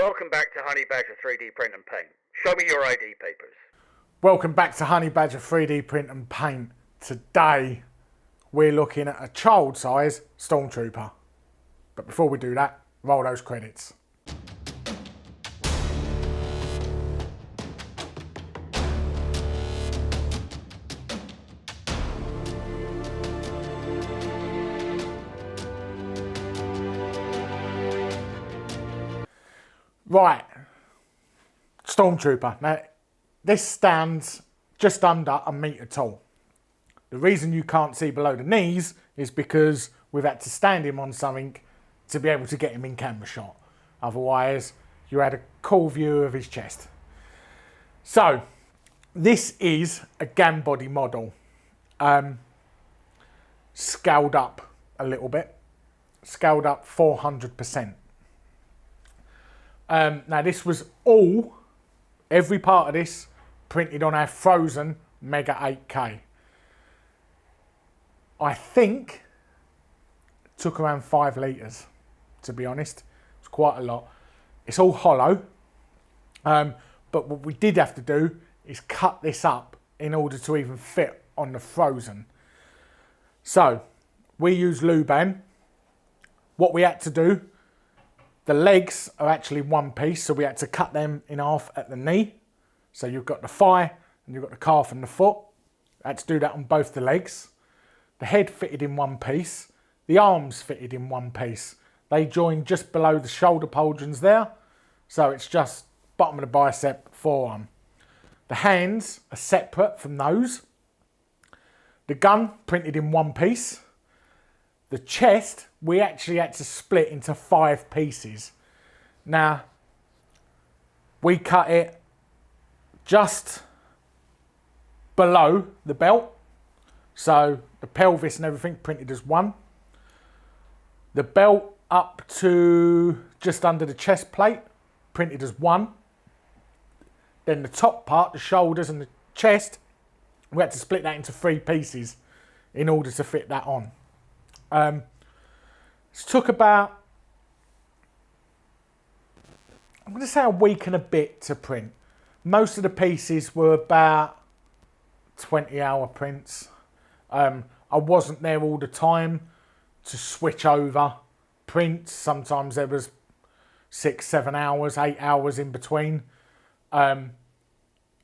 Welcome back to Honey Badger 3D Print and Paint. Show me your ID papers. Welcome back to Honey Badger 3D Print and Paint. Today we're looking at a child size StormTrooper. But before we do that, roll those credits. Right, StormTrooper. Now, this stands just under a metre tall. The reason you can't see below the knees is because we've had to stand him on something to be able to get him in camera shot. Otherwise, you had a cool view of his chest. So, this is a gambody model. Scaled up a little bit. Scaled up 400%. Now this was every part of this printed on our Phrozen Mega 8K. I think it took around 5 litres, to be honest. It's quite a lot. It's all hollow, but what we did have to do is cut this up in order to even fit on the Phrozen. So, we use Luban. What we had to do, the legs are actually one piece, so we had to cut them in half at the knee. So you've got the thigh and you've got the calf and the foot. I had to do that on both the legs. The head fitted in one piece. The arms fitted in one piece. They join just below the shoulder pauldrons there. So it's just bottom of the bicep, forearm. The hands are separate from those. The gun printed in one piece. The chest, we actually had to split into 5 pieces. Now, we cut it just below the belt. So the pelvis and everything printed as one. The belt up to just under the chest plate, printed as one. Then the top part, the shoulders and the chest, we had to split that into 3 pieces in order to fit that on. It took about, I'm going to say a week and a bit to print. Most of the pieces were about 20-hour prints. I wasn't there all the time to switch over prints. Sometimes there was 6, 7 hours, 8 hours in between.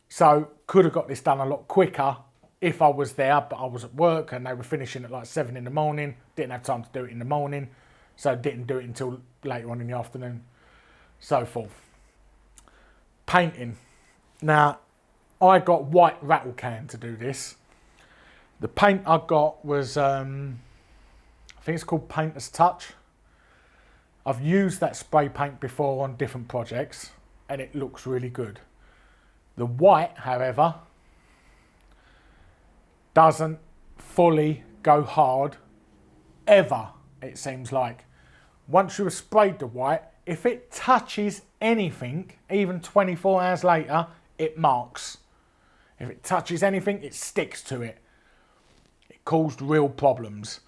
So could have got this done a lot quicker if I was there, but I was at work and they were finishing at like 7 in the morning. Didn't have time to do it in the morning, so didn't do it until later on in the afternoon. So forth. Painting. Now, I got white rattle can to do this. The paint I got was, I think it's called Painter's Touch. I've used that spray paint before on different projects and it looks really good. The white, however, doesn't fully go hard ever, it seems like. Once you have sprayed the white, if it touches anything, even 24 hours later, it marks. If it touches anything, it sticks to it. It caused real problems.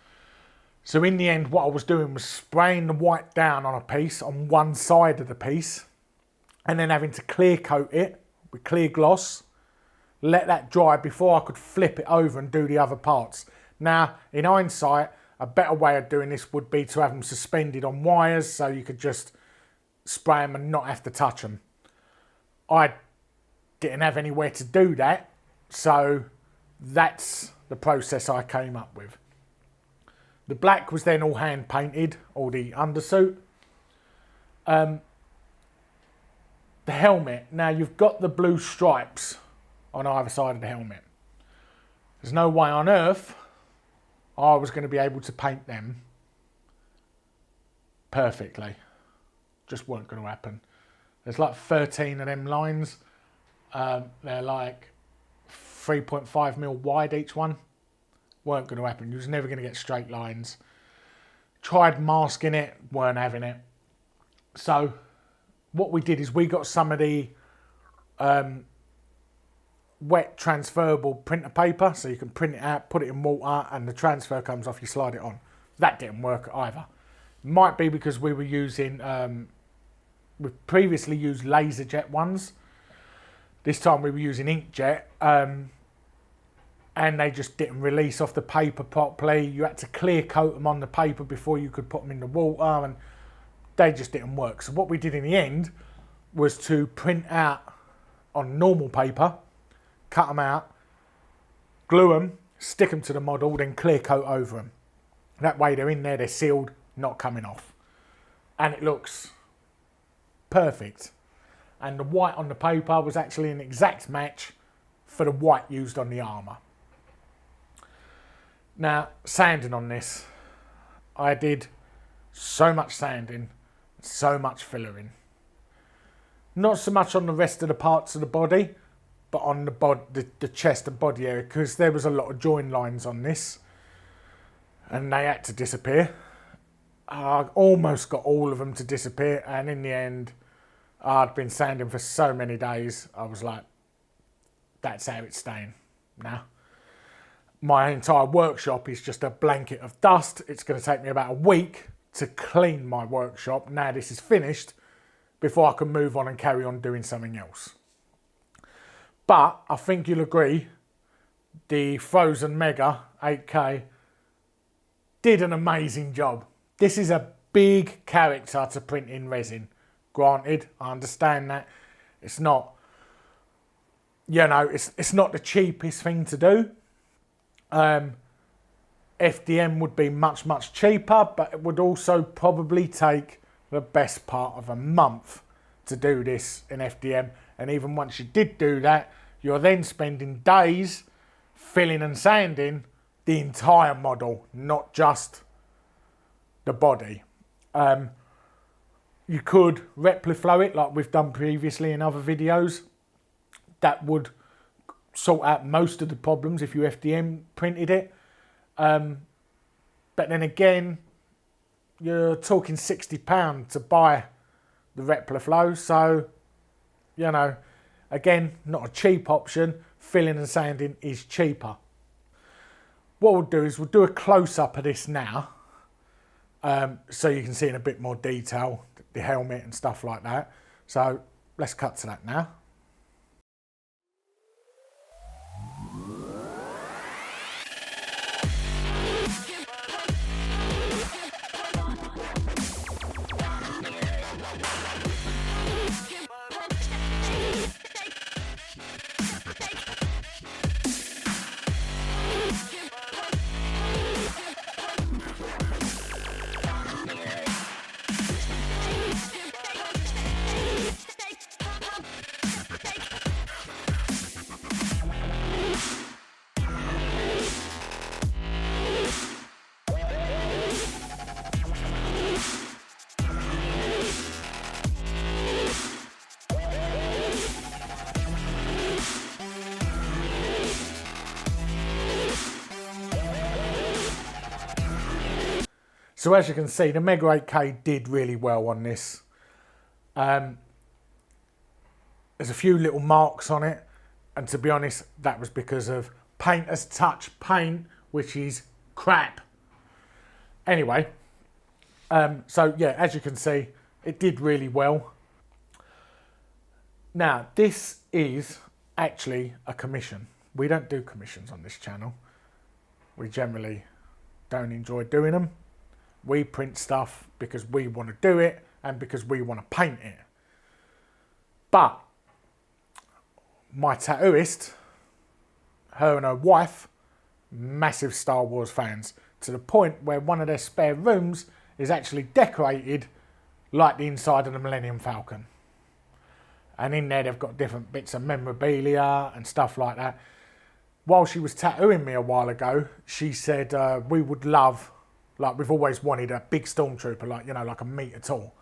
So in the end, what I was doing was spraying the white down on a piece, on one side of the piece, and then having to clear coat it with clear gloss, let that dry before I could flip it over and do the other parts. Now, in hindsight, a better way of doing this would be to have them suspended on wires so you could just spray them and not have to touch them. I didn't have anywhere to do that, so that's the process I came up with. The black was then all hand painted, all the undersuit. The helmet, now you've got the blue stripes on either side of the helmet. There's no way on earth I was going to be able to paint them perfectly. Just weren't going to happen. There's like 13 of them lines. They're like 3.5mm wide each one. Weren't going to happen. You was never going to get straight lines. Tried masking it, weren't having it. So what we did is we got some of the wet transferable printer paper, so you can print it out, put it in water, and the transfer comes off, you slide it on. That didn't work either. Might be because we were using we've previously used laser jet ones. This time we were using inkjet, and they just didn't release off the paper properly. You had to clear coat them on the paper before you could put them in the water, and they just didn't work. So what we did in the end was to print out on normal paper, cut them out, glue them, stick them to the model, then clear coat over them. That way they're in there, they're sealed, not coming off. And it looks perfect. And the white on the paper was actually an exact match for the white used on the armour. Now, sanding on this. I did so much sanding, so much fillering. Not so much on the rest of the parts of the body, but on the chest and body area, because there was a lot of join lines on this, and they had to disappear. I almost got all of them to disappear, and in the end, I'd been sanding for so many days, I was like, that's how it's staying now. My entire workshop is just a blanket of dust. It's going to take me about a week to clean my workshop. Now this is finished, before I can move on and carry on doing something else. But I think you'll agree, the Phrozen Mega 8K did an amazing job. This is a big character to print in resin. Granted, I understand that. It's not, you know, it's not the cheapest thing to do. FDM would be much, much cheaper, but it would also probably take the best part of a month to do this in FDM. And even once you did do that, you're then spending days filling and sanding the entire model, not just the body. You could Repliflow it like we've done previously in other videos. That would sort out most of the problems if you FDM printed it. But then again, you're talking £60 to buy the Repliflow. So, you know, again, not a cheap option. Filling and sanding is cheaper. What we'll do is we'll do a close-up of this now. So you can see in a bit more detail the helmet and stuff like that. So let's cut to that now. So as you can see, the Mega 8K did really well on this. There's a few little marks on it, and to be honest, that was because of painter's touch paint, which is crap. Anyway, so yeah, as you can see, it did really well. Now, this is actually a commission. We don't do commissions on this channel. We generally don't enjoy doing them. We print stuff because we want to do it and because we want to paint it. But my tattooist, her and her wife, massive Star Wars fans, to the point where one of their spare rooms is actually decorated like the inside of the Millennium Falcon. And in there they've got different bits of memorabilia and stuff like that. While she was tattooing me a while ago, she said, we would love, like we've always wanted a big StormTrooper, like, you know, like a metre tall.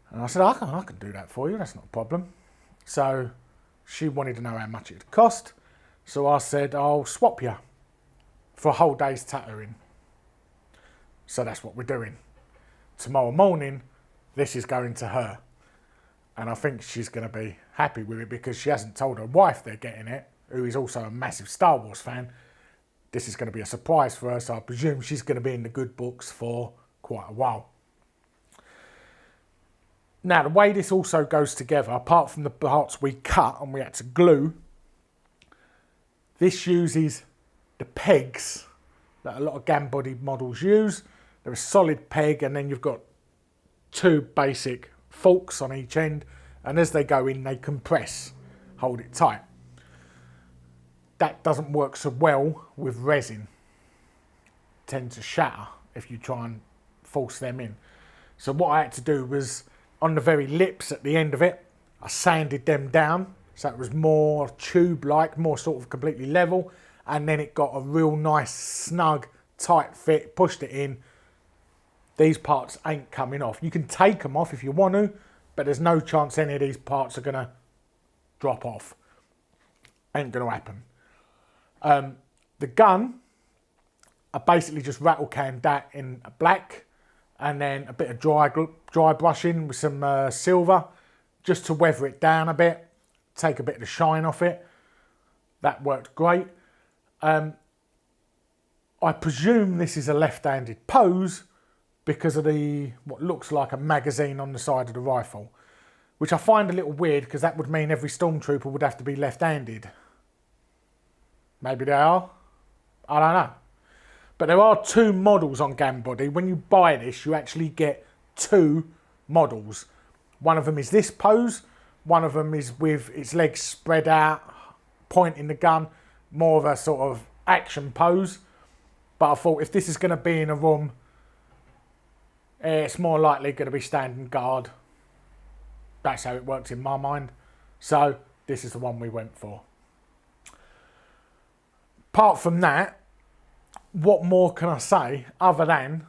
And I said, I can do that for you, that's not a problem. So she wanted to know how much it'd cost. So I said, I'll swap you for a whole day's tattooing. So that's what we're doing. Tomorrow morning, this is going to her. And I think she's going to be happy with it because she hasn't told her wife they're getting it, who is also a massive Star Wars fan. This is going to be a surprise for her, so I presume she's going to be in the good books for quite a while. Now, the way this also goes together, apart from the parts we cut and we had to glue, this uses the pegs that a lot of gambody models use. They're a solid peg, and then you've got two basic forks on each end, and as they go in, they compress, hold it tight. That doesn't work so well with resin. Tend to shatter if you try and force them in. So what I had to do was, on the very lips at the end of it, I sanded them down so it was more tube-like, more sort of completely level, and then it got a real nice, snug, tight fit, pushed it in. These parts ain't coming off. You can take them off if you want to, but there's no chance any of these parts are going to drop off. Ain't going to happen. The gun, I basically just rattle canned that in black, and then a bit of dry brushing with some silver, just to weather it down a bit, take a bit of the shine off it. That worked great. I presume this is a left-handed pose because of what looks like a magazine on the side of the rifle, which I find a little weird because that would mean every Stormtrooper would have to be left-handed. Maybe they are. I don't know. But there are two models on Gambody. When you buy this, you actually get two models. One of them is this pose. One of them is with its legs spread out, pointing the gun, more of a sort of action pose. But I thought if this is going to be in a room, it's more likely going to be standing guard. That's how it works in my mind. So this is the one we went for. Apart from that, what more can I say other than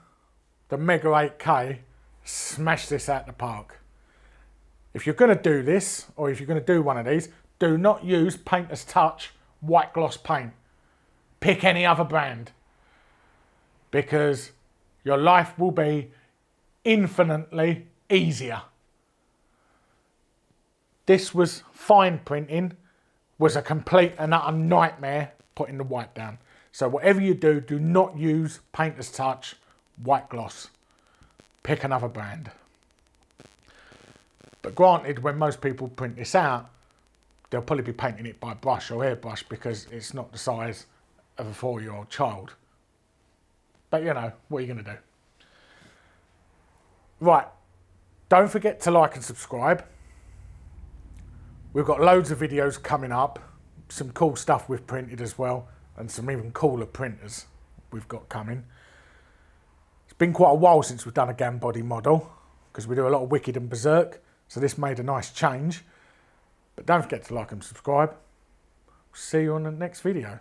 the Mega 8K smashed this out the park? If you're going to do this, or if you're going to do one of these, do not use Painter's Touch white gloss paint. Pick any other brand, because your life will be infinitely easier. This was fine printing, was a complete and utter nightmare putting the white down. So whatever you do, do not use Painter's Touch white gloss. Pick another brand. But granted, when most people print this out, they'll probably be painting it by brush or airbrush because it's not the size of a 4-year-old child. But you know, what are you going to do? Right, don't forget to like and subscribe. We've got loads of videos coming up, some cool stuff we've printed as well, and some even cooler printers we've got coming. It's been quite a while since we've done a Gambody model, because we do a lot of Wicked and Berserk, so this made a nice change. But don't forget to like and subscribe. See you on the next video.